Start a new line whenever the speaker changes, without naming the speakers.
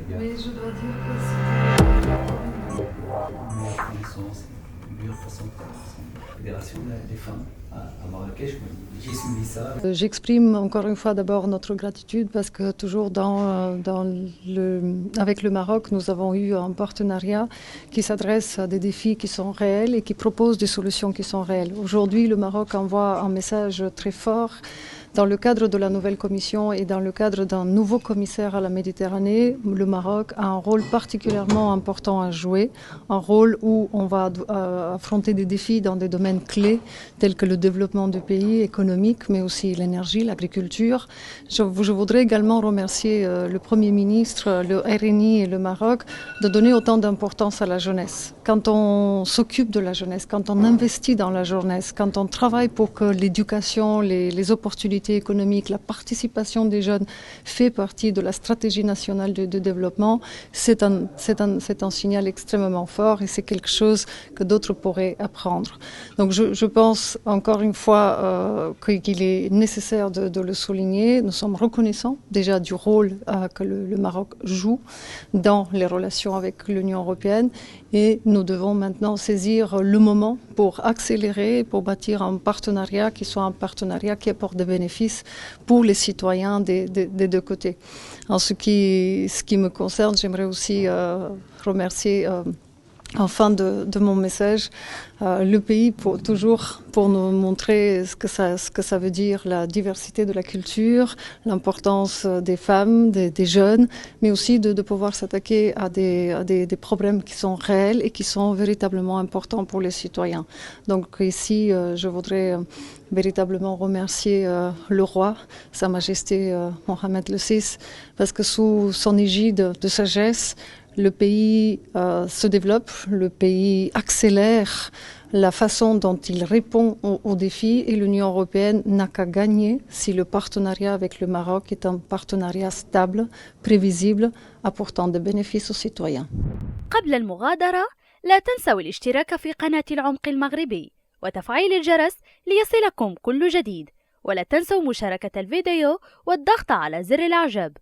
Sénégal.
Mais je dois dire que c'était
Meilleure connaissance, meilleure façon de faire. La Fédération des femmes à Marrakech, j'ai suivi ça.
J'exprime encore une fois d'abord notre gratitude parce que toujours avec le Maroc, nous avons eu un partenariat qui s'adresse à des défis qui sont réels et qui propose des solutions qui sont réelles. Aujourd'hui, le Maroc envoie un message très fort dans le cadre de la nouvelle commission et dans le cadre d'un nouveau commissaire à la Méditerranée. Le Maroc a un rôle particulièrement important à jouer, un rôle où on va affronter des défis dans des domaines clés tels que le développement du pays économique, mais aussi l'énergie, l'agriculture. Je voudrais également remercier le Premier ministre, le RNI et le Maroc de donner autant d'importance à la jeunesse. Quand on s'occupe de la jeunesse, quand on investit dans la jeunesse, quand on travaille pour que l'éducation, les opportunités économiques, la participation des jeunes fait partie de la stratégie nationale de développement, c'est un signal extrêmement fort et c'est quelque chose que d'autres pourraient apprendre. Donc je pense encore une fois qu'il est nécessaire de le souligner. Nous sommes reconnaissants déjà du rôle que le Maroc joue dans les relations avec l'Union européenne et nous devons maintenant saisir le moment pour accélérer, pour bâtir un partenariat qui soit un partenariat qui apporte des bénéfices pour les citoyens des deux côtés. En ce qui me concerne, j'aimerais aussi remercier en fin de mon message, le pays pour nous montrer ce que ça veut dire la diversité de la culture, l'importance des femmes, des jeunes, mais aussi de pouvoir s'attaquer à des problèmes qui sont réels et qui sont véritablement importants pour les citoyens. Donc ici, je voudrais véritablement remercier le roi, Sa Majesté Mohamed VI, parce que sous son égide de sagesse, le pays se développe, le pays accélère la façon dont il répond aux défis et l'Union européenne n'a qu'à gagner si le partenariat avec le Maroc est un partenariat stable, prévisible, apportant des bénéfices aux citoyens.
قبل المغادرة لا تنسوا الاشتراك في قناة العمق المغربي وتفعيل الجرس ليصلكم كل جديد، ولا تنسوا مشاركة الفيديو والضغط على زر الإعجاب.